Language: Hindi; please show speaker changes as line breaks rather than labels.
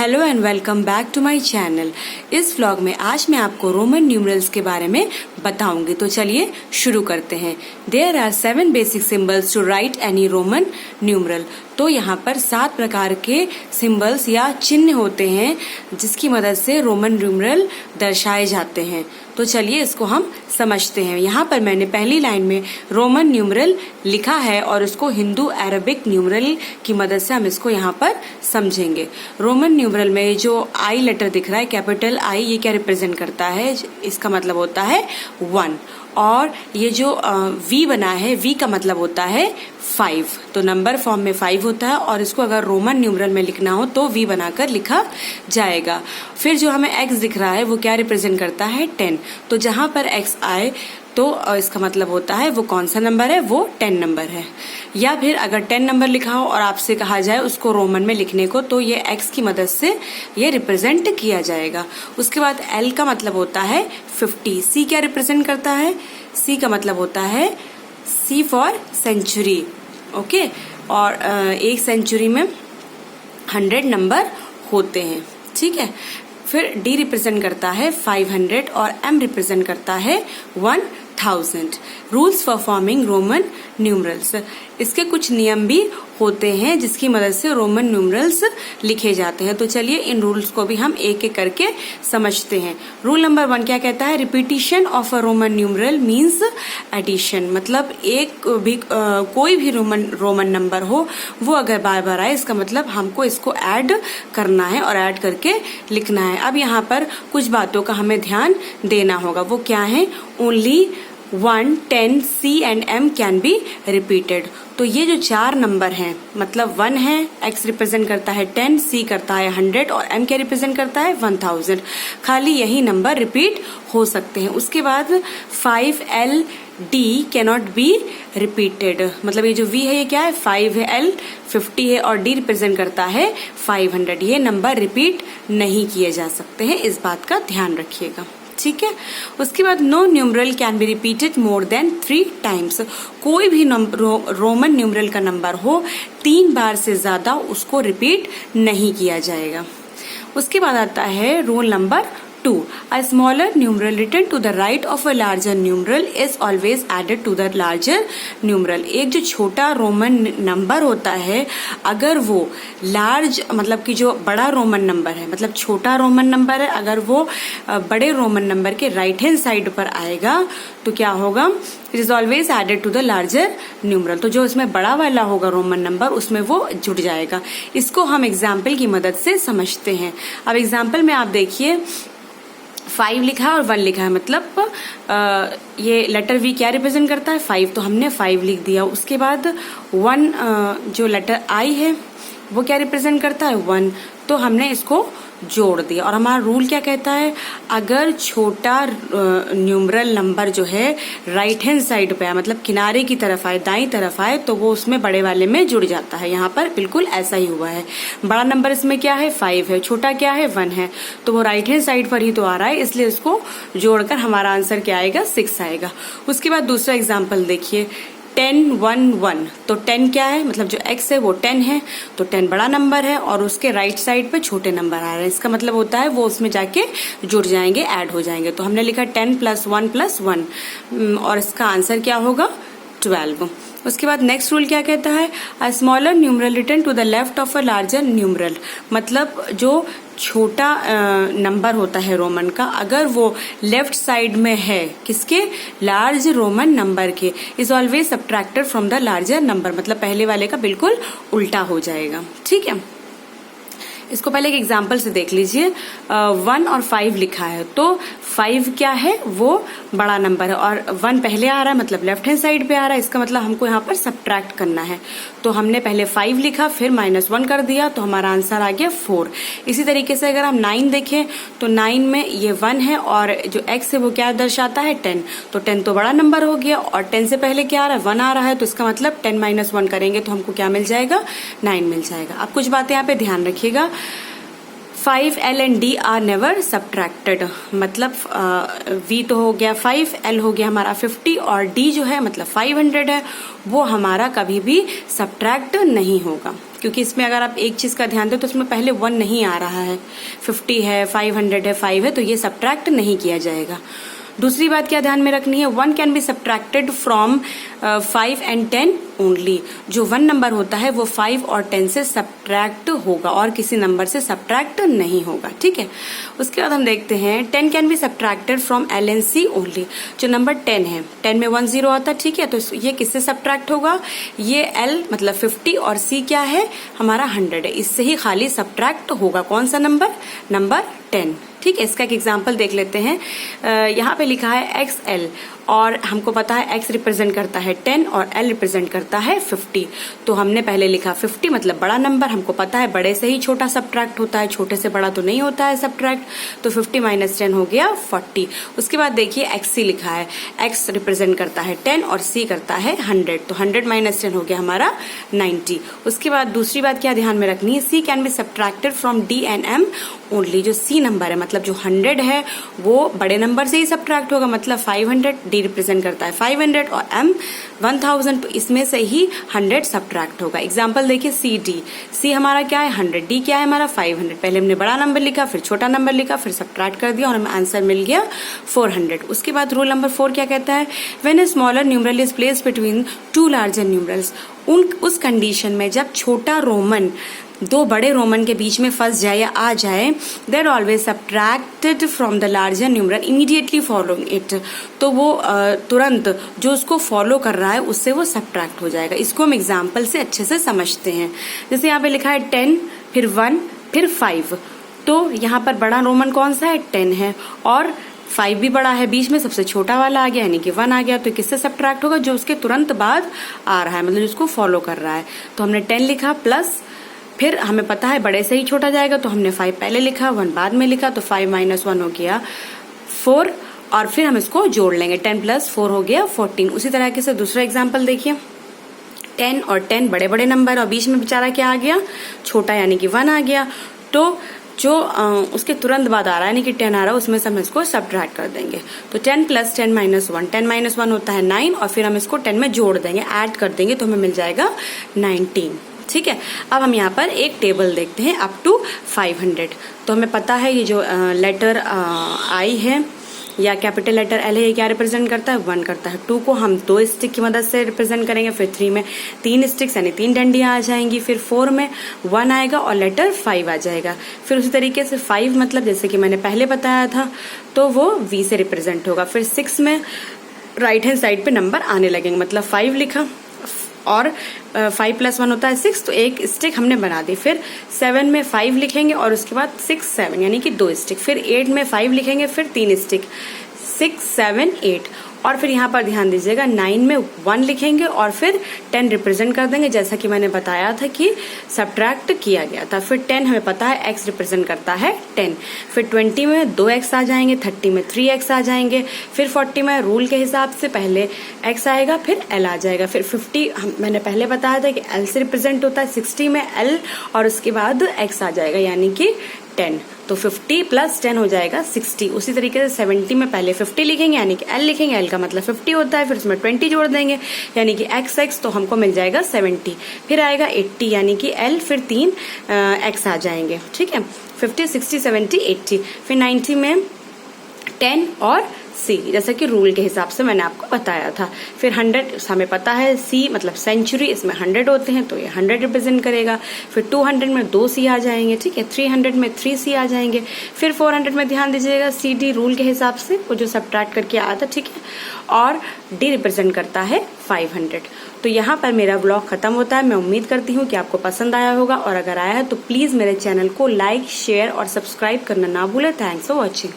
Hello and welcome back to my channel. इस व्लॉग में आज मैं आपको रोमन न्यूमरल्स के बारे में बताऊंगी, तो चलिए शुरू करते हैं। There are 7 basic symbols to write any Roman numeral. तो यहाँ पर 7 प्रकार के सिंबल्स या चिन्ह होते हैं जिसकी मदद से रोमन न्यूमरल दर्शाए जाते हैं। तो चलिए इसको हम समझते हैं। यहाँ पर मैंने पहली लाइन में रोमन न्यूमरल लिखा है और उसको हिंदू अरबिक न्यूमरल की मदद से हम इसको यहाँ पर समझेंगे। रोमन न्यूमरल में जो आई लेटर दिख रहा है, कैपिटल आई, ये क्या रिप्रेजेंट करता है? इसका मतलब होता है 1। और ये जो वी बना है, वी का मतलब होता है 5। तो नंबर फॉर्म में 5 होता है और इसको अगर रोमन न्यूमरल में लिखना हो तो वी बनाकर लिखा जाएगा। फिर जो हमें एक्स दिख रहा है वो क्या रिप्रेजेंट करता है? 10। तो जहां पर एक्स आए तो इसका मतलब होता है वो कौन सा नंबर है? वो 10 नंबर है। या फिर अगर 10 नंबर लिखा हो और आपसे कहा जाए उसको रोमन में लिखने को, तो ये एक्स की मदद से ये रिप्रेजेंट किया जाएगा। उसके बाद एल का मतलब होता है 50। सी क्या रिप्रेजेंट करता है? सी का मतलब होता है सी फॉर सेंचुरी। ओके। और एक सेंचुरी में 100 नंबर होते हैं। ठीक है। फिर डी रिप्रेजेंट करता है 500 और एम रिप्रेजेंट करता है 1000। Rules for forming Roman numerals. इसके कुछ नियम भी होते हैं जिसकी मदद से रोमन न्यूमरल्स लिखे जाते हैं। तो चलिए इन रूल्स को भी हम एक एक करके समझते हैं। रूल नंबर 1 क्या कहता है? Repetition of a Roman numeral means addition. मतलब एक भी कोई भी रोमन नंबर हो, वो अगर बार बार आए इसका मतलब हमको इसको ऐड करना है और ऐड करके लिखना है। अब यहाँ पर कुछ बातों का हमें ध्यान देना होगा। वो क्या है? Only 1, 10, C and M can be repeated. तो ये जो 4 नंबर हैं, मतलब 1 है, X रिप्रेजेंट करता है 10, C करता है 100 और M क्या रिप्रेजेंट करता है 1000। खाली यही नंबर रिपीट हो सकते हैं। उसके बाद 5L D cannot be repeated. मतलब ये जो V है ये क्या है? 5 है, L 50 है और D रिप्रेजेंट करता है 500। ये नंबर रिपीट नहीं किए जा सकते हैं, इस बात का ध्यान रखिएगा। ठीक है। उसके बाद no numeral can be repeated more than 3 times. कोई भी रोमन न्यूमरल का नंबर हो 3 बार से ज्यादा उसको रिपीट नहीं किया जाएगा। उसके बाद आता है rule number 2। A smaller numeral written to the right of a larger numeral is always added to the larger numeral। एक जो छोटा रोमन नंबर होता है, अगर वो लार्ज मतलब कि जो बड़ा रोमन नंबर है, मतलब छोटा रोमन नंबर है, अगर वो बड़े रोमन नंबर के राइट हैंड साइड पर आएगा तो क्या होगा? It is always added to the larger numeral. तो जो इसमें बड़ा वाला होगा रोमन नंबर, उसमें वो जुड़ जाएगा। इसको हम एग्जाम्पल की मदद से समझते हैं। अब एग्जाम्पल में आप देखिए 5 लिखा है और 1 लिखा है, मतलब ये लेटर वी क्या रिप्रेजेंट करता है? 5। तो हमने 5 लिख दिया। उसके बाद 1 जो लेटर आई है वो क्या रिप्रेजेंट करता है? 1। तो हमने इसको जोड़ दिया। और हमारा रूल क्या कहता है? अगर छोटा न्यूमरल नंबर जो है राइट हैंड साइड पे आए, मतलब किनारे की तरफ आए, दाईं तरफ आए, तो वो उसमें बड़े वाले में जुड़ जाता है। यहाँ पर बिल्कुल ऐसा ही हुआ है। बड़ा नंबर इसमें क्या है? 5 है। छोटा क्या है? 1 है। तो वो राइट हैंड साइड पर ही तो आ रहा है, इसलिए इसको जोड़कर हमारा आंसर क्या आएगा? 6 आएगा। उसके बाद दूसरा एग्जाम्पल देखिए 10, 1, 1। तो 10 क्या है? मतलब जो x है वो 10 है। तो 10 बड़ा नंबर है और उसके राइट साइड पे छोटे नंबर आ रहे हैं। इसका मतलब होता है वो उसमें जाके जुड़ जाएंगे, ऐड हो जाएंगे। तो हमने लिखा 10 + 1 + 1 और इसका आंसर क्या होगा? 12। उसके बाद नेक्स्ट रूल क्या कहता है? A smaller numeral written to the left of a larger numeral. मतलब जो छोटा नंबर होता है रोमन का, अगर वो लेफ्ट साइड में है किसके? लार्ज रोमन नंबर के, is always subtracted from the larger number. मतलब पहले वाले का बिल्कुल उल्टा हो जाएगा। ठीक है। इसको पहले एक एग्जाम्पल से देख लीजिए। 1 और 5 लिखा है, तो 5 क्या है? वो बड़ा नंबर है और 1 पहले आ रहा है, मतलब लेफ्ट हैंड साइड पे आ रहा है। इसका मतलब हमको यहाँ पर सब्ट्रैक्ट करना है। तो हमने पहले 5 लिखा, फिर -1 कर दिया, तो हमारा आंसर आ गया 4। इसी तरीके से अगर हम 9 देखें तो 9 में ये 1 है और जो x है वो क्या दर्शाता है? 10। तो 10 तो बड़ा नंबर हो गया और 10 से पहले क्या आ रहा है? 1 आ रहा है। तो इसका मतलब 10 - 1 करेंगे तो हमको क्या मिल जाएगा? 9 मिल जाएगा। अब कुछ बातें यहाँ पे ध्यान रखिएगा। 5, L and D are never subtracted. मतलब V तो हो गया 5, L हो गया हमारा 50 और D जो है मतलब 500 है, वो हमारा कभी भी सब्ट्रैक्ट नहीं होगा। क्योंकि इसमें अगर आप एक चीज का ध्यान दें तो इसमें पहले 1 नहीं आ रहा है, 50 है, 500 है, 5 है, तो ये सब्ट्रैक्ट नहीं किया जाएगा। दूसरी बात क्या ध्यान में रखनी है, 1 can be subtracted from 5 and 10 only. जो 1 नंबर होता है वो 5 और 10 से सब्ट्रैक्ट होगा और किसी नंबर से सब्ट्रैक्ट नहीं होगा, ठीक है। उसके बाद हम देखते हैं 10 can be subtracted from L and C only. जो नंबर 10 है, 10 में 1 0 आता है, ठीक है, तो ये किससे सब्ट्रैक्ट होगा, ये L मतलब 50 और C क्या है हमारा 100 है, इससे ही खाली सब्ट्रैक्ट होगा। कौन सा नंबर, नंबर 10, ठीक है। इसका एक एग्जाम्पल देख लेते हैं। यहाँ पे लिखा है XL और हमको पता है X रिप्रेजेंट करता है 10 और L रिप्रेजेंट करता है 50। तो हमने पहले लिखा 50 मतलब बड़ा नंबर, हमको पता है बड़े से ही छोटा सब्ट्रैक्ट होता है, छोटे से बड़ा तो नहीं होता है सब्ट्रैक्ट। तो 50 माइनस 10 हो गया 40। उसके बाद देखिए XC लिखा है, X रिप्रेजेंट करता है 10 और C करता है 100, तो 100 माइनस 10 हो गया हमारा 90। उसके बाद दूसरी बात क्या ध्यान में रखनी है, C can be subtracted from D and M only. जो C नंबर है मतलब जो 100 है वो बड़े नंबर से ही सब्ट्रैक्ट होगा, मतलब 500, D रिप्रेजेंट करता है 500 और M 1000, तो इसमें से ही 100 सब्ट्रैक्ट होगा। एग्जाम्पल देखिए CD, C हमारा क्या है 100, D क्या है हमारा 500। पहले हमने बड़ा नंबर लिखा, फिर छोटा नंबर लिखा, फिर सब्ट्रैक्ट कर दिया और हमें आंसर मिल गया 400। उसके बाद रूल नंबर 4 क्या कहता है, when a smaller numeral is placed between 2 larger numerals, उस कंडीशन में जब छोटा रोमन 2 बड़े रोमन के बीच में फंस जाए या आ जाए, देर always subtracted from the larger numeral immediately following it. तो वो तुरंत जो उसको फॉलो कर रहा है उससे वो सब्ट्रैक्ट हो जाएगा। इसको हम एग्जाम्पल से अच्छे से समझते हैं। जैसे यहाँ पे लिखा है 10, फिर 1, फिर 5, तो यहाँ पर बड़ा रोमन कौन सा है, 10 है और 5 भी बड़ा है, बीच में सबसे छोटा वाला आ गया यानी कि 1 आ गया। तो किससे सब्ट्रैक्ट होगा, जो उसके तुरंत बाद आ रहा है, मतलब जिसको फॉलो कर रहा है। तो हमने 10 लिखा प्लस, फिर हमें पता है बड़े से ही छोटा जाएगा तो हमने 5 पहले लिखा, 1 बाद में लिखा, तो 5 माइनस 1 हो गया 4 और फिर हम इसको जोड़ लेंगे, 10 प्लस 4 हो गया 14। उसी तरह से दूसरा एग्जाम्पल देखिए, 10 और 10 बड़े बड़े नंबर और बीच में बेचारा क्या आ गया, छोटा यानी कि 1 आ गया। तो जो उसके तुरंत बाद आ रहा है यानी कि 10 आ रहा है उसमें से हम इसको सब्ट्रैक्ट कर देंगे। तो 10 प्लस 10 माइनस 1, 10 माइनस 1 होता है 9 और फिर हम इसको 10 में जोड़ देंगे, ऐड कर देंगे तो हमें मिल जाएगा 19, ठीक है। अब हम यहाँ पर एक टेबल देखते हैं अप टू 500। तो हमें पता है ये जो लेटर आई है या कैपिटल लेटर L है, ये क्या रिप्रेजेंट करता है, 1 करता है। 2 को हम 2 स्टिक की मदद से रिप्रेजेंट करेंगे, फिर 3 में 3 स्टिक्स यानी 3 डंडियां आ जाएंगी, फिर 4 में 1 आएगा और लेटर 5 आ जाएगा। फिर उसी तरीके से 5 मतलब जैसे कि मैंने पहले बताया था तो वो V से रिप्रेजेंट होगा। फिर 6 में राइट हैंड साइड पे नंबर आने लगेंगे, मतलब 5 लिखा और 5 प्लस 1 होता है 6, तो एक स्टिक हमने बना दी। फिर 7 में 5 लिखेंगे और उसके बाद 6 7 यानी कि 2 स्टिक। फिर 8 में 5 लिखेंगे, फिर 3 स्टिक, 6 7 8। और फिर यहाँ पर ध्यान दीजिएगा 9 में 1 लिखेंगे और फिर 10 रिप्रेजेंट कर देंगे, जैसा कि मैंने बताया था कि सब्ट्रैक्ट किया गया था। फिर 10 हमें पता है x रिप्रेजेंट करता है 10। फिर 20 में 2x आ जाएंगे, 30 में 3x आ जाएंगे, फिर 40 में रूल के हिसाब से पहले x आएगा फिर l आ जाएगा। फिर 50 मैंने पहले बताया था कि l से रिप्रेजेंट होता है, 60 में l और उसके बाद x आ जाएगा यानी कि 10। तो 50 प्लस 10 हो जाएगा 60। उसी तरीके से 70 में पहले 50 लिखेंगे यानी कि L लिखेंगे, L का मतलब 50 होता है, फिर उसमें 20 जोड़ देंगे यानी कि XX, तो हमको मिल जाएगा 70। फिर आएगा 80 यानी कि L, फिर 3 X आ जाएंगे, ठीक है। 50 60 70 80। फिर 90 में 10 और C, जैसा कि रूल के हिसाब से मैंने आपको बताया था। फिर 100 हमें पता है C मतलब सेंचुरी, इसमें 100 होते हैं तो ये 100 रिप्रेजेंट करेगा। फिर 200 में 2 C आ जाएंगे, ठीक है। 300 में 3 C आ जाएंगे। फिर 400 में ध्यान दीजिएगा CD रूल के हिसाब से वो जो सब्ट्रैक्ट करके आया था, ठीक है। और D रिप्रेजेंट करता है 500। तो यहाँ पर मेरा व्लॉग खत्म होता है। मैं उम्मीद करती हूँ कि आपको पसंद आया होगा और अगर आया है तो प्लीज मेरे चैनल को लाइक शेयर और सब्सक्राइब करना ना भूलें। Thanks for watching.